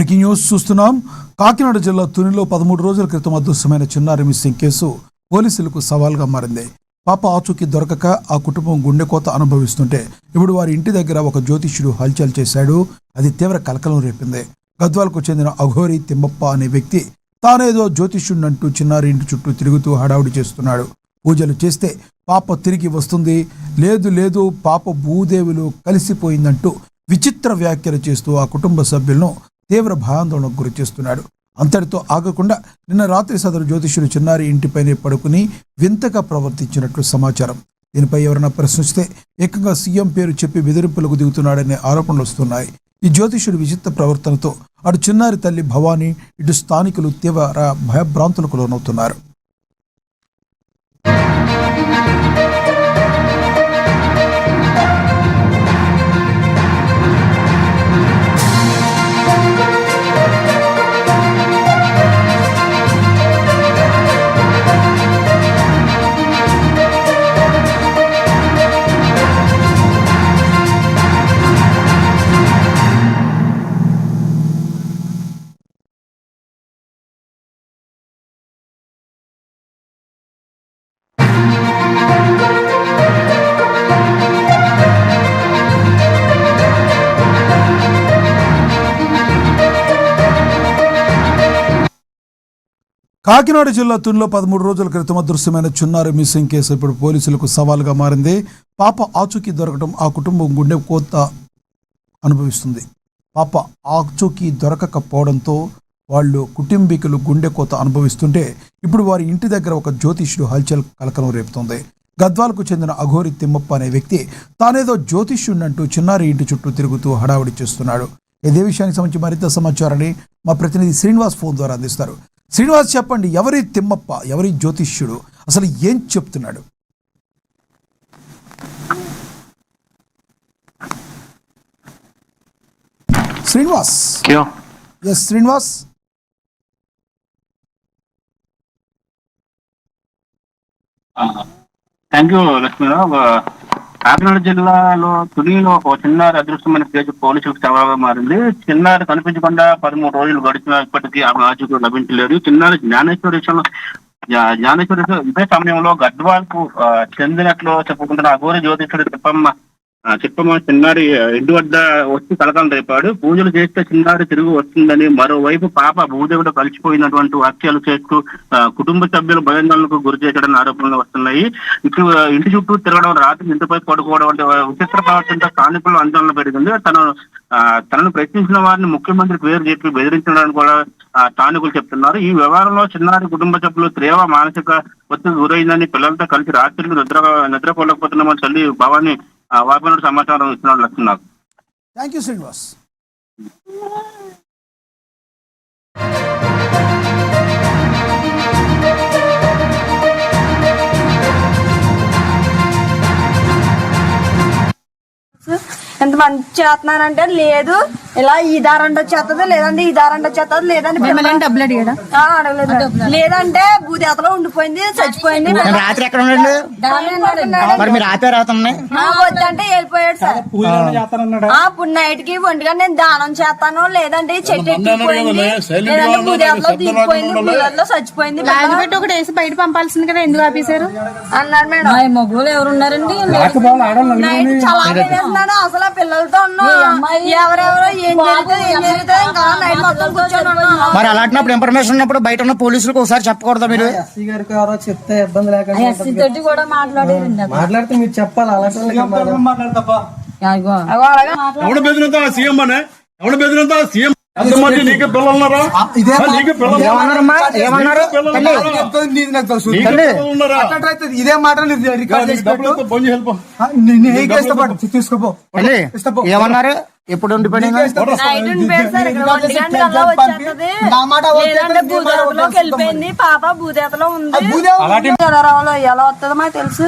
Breaking news చూస్తున్నాం. కాకినాడ జిల్లా తునిలో 13 రోజుల క్రితం అదృశ్యమైన చిన్నారి మిస్సింగ్ కేసు పోలీసులకు సవాల్గా మారింది. పాప ఆచూకీ దొరకక ఆ కుటుంబం గుండెకోత అనుభవిస్తుంటే ఇప్పుడు వారి ఇంటి దగ్గర ఒక జ్యోతిష్యుడు హల్చల్ చేశాడు. అది తీవ్ర కలకలం రేపింది. గద్వాలకు చెందిన అఘోరి తిమ్మప్ప అనే వ్యక్తి తానేదో జ్యోతిష్యుడినంటూ చిన్నారి ఇంటి చుట్టూ తిరుగుతూ హడావుడి చేస్తున్నాడు. పూజలు చేస్తే పాప తిరిగి వస్తుంది, లేదు లేదు పాప భూదేవులు కలిసిపోయిందంటూ విచిత్ర వ్యాఖ్యలు చేస్తూ ఆ కుటుంబ సభ్యులను తీవ్ర భయాందోళనకు గురి చేస్తున్నాడు. అంతటితో ఆగకుండా నిన్న రాత్రి సదరు జ్యోతిష్యుడు చిన్నారి ఇంటిపైనే పడుకుని వింతగా ప్రవర్తించినట్లు సమాచారం. దీనిపై ఎవరైనా ప్రశ్నిస్తే ఏకంగా సీఎం పేరు చెప్పి బెదిరింపులకు దిగుతున్నాడనే ఆరోపణలు వస్తున్నాయి. ఈ జ్యోతిష్యుడి విచిత్ర ప్రవర్తనతో అటు చిన్నారి తల్లి భవానీ, ఇటు స్థానికులు తీవ్ర భయభ్రాంతులకు లోనవుతున్నారు. కాకినాడ జిల్లా తునిలో 13 రోజుల క్రితం అదృశ్యమైన చిన్నారి మిస్సింగ్ కేసు ఇప్పుడు పోలీసులకు సవాల్గా మారింది. పాప ఆచూకీ దొరకడం ఆ కుటుంబం గుండె కోత అనుభవిస్తుంది. పాప ఆచూకీ దొరకకపోవడంతో వాళ్ళు కుటుంబీకులు గుండె కోత అనుభవిస్తుంటే ఇప్పుడు వారి ఇంటి దగ్గర ఒక జ్యోతిష్యుడు హల్చల్ కలకలం రేపుతోంది. గద్వాలకు చెందిన అఘోరి తిమ్మప్ప అనే వ్యక్తి తానేదో జ్యోతిష్యుడినంటూ చిన్నారి ఇంటి చుట్టూ తిరుగుతూ హడావుడి చేస్తున్నాడు. ఇదే విషయానికి సంబంధించి మరింత సమాచారాన్ని మా ప్రతినిధి శ్రీనివాస్ ఫోన్ ద్వారా అందిస్తారు. శ్రీనివాస్, చెప్పండి, ఎవరి తిమ్మప్ప, ఎవరి జ్యోతిష్యుడు, అసలు ఏం చెప్తున్నాడు? Srinivas, S Srinivas. Thank you Lakshmi Rao. Kakinada జిల్లాలో తునిలో ఒక చిన్నారి అదృష్టమైన కేసు పోలీసులకు సవాలుగా మారింది. చిన్నారి కనిపించకుండా 13 రోజులు గడిచిన ఇప్పటికీ ఆమె ఆచూకీ లభించలేదు. చిన్నారి జ్ఞానేశ్వరి ఇదే సమయంలో గద్వాల్కు చెందినట్లు చెప్పుకుంటున్న అఘోరి జ్యోతిష్యుడు చిప్పమ్మ చిన్నారి ఇంటి వద్ద వచ్చి కలకలం రేపాడు. పూజలు చేస్తే చిన్నారి తిరిగి వస్తుందని, మరోవైపు పాప భూదేవుడు కలిసిపోయినటువంటి వ్యాఖ్యలు చేస్తూ కుటుంబ సభ్యులు భయాందోళనకు గురి చేశాడని ఆరోపణలు వస్తున్నాయి. ఇప్పుడు ఇంటి చుట్టూ తిరగడం, రాత్రి ఇంటిపై పడుకోవడం వంటి విచిత్ర ప్రవర్తనతో స్థానికుల్లో ఆందోళన పెరిగింది. తనను ప్రశ్నించిన వారిని ముఖ్యమంత్రి పేరు చెప్పి బెదిరించడానికి కూడా స్థానికులు చెప్తున్నారు. ఈ వ్యవహారంలో చిన్నారి కుటుంబ సభ్యులు తీవ్ర మానసిక ఒత్తిడి గురైందని, పిల్లలతో కలిసి రాత్రులు నిద్రపోలేకపోతున్నామని తల్లి భవాని వాపనడు సమాచారం ఇస్తున్నాడు లక్ష్మీనాథ్. Thank you Srinivas. ఎంత మంచి చేస్తున్నానంటే లేదు, ఇలా ఈ దారంట వచ్చేస్తుంది, లేదంటే ఈ దారంట వచ్చేస్తుంది, లేదంటే అడగలేదు, లేదంటే భూదేతలో ఉండిపోయింది, చచ్చిపోయింది. రాత్రి ఎక్కడ ఉండండి? వద్దంటే వెళ్ళిపోయాడు సార్. ఇప్పుడు నైట్ కి ఒంటిగా నేను దానం చేస్తాను, లేదంటే చెట్టు ఎక్కిపోయింది, లేదంటే భూదేతలో దిగిపోయింది, భూదేతలో చచ్చిపోయింది. ఒకటి వేసి బయట పంపాల్సింది కదా, ఎందుకు ఆపేశారు అన్నారు మేడం. మగవాళ్ళు ఎవరు ఉన్నారండి? నైట్ చాలా వేస్తున్నాను, అసలు పిల్లలతో ఉన్నాం, ఎవరెవరో ఏం జరుగుతుంది ఇంకా నైట్ మొత్తం కూర్చొని ఉన్నాం. మరి అలాంటినప్పుడు ఇన్ఫర్మేషన్ ఉన్నప్పుడు బయట ఉన్న పోలీసులకు ఒకసారి చెప్పకూడదా? మీరు ఎస్సీ గారికి ఎవరో చెప్తే ఇబ్బంది లేకుండా ఎస్సీ తోటి కూడా మాట్లాడితే మీరు చెప్పాలి. అలాంటి ఇదే మాట తీసుకోపో. ఏమన్నారు? ఎప్పుడు ఉండిపోయింది? వెళ్ళిపోయింది పాప, భూదేతలో ఉంది. ఎలా వస్తుందో మాకు తెలుసు.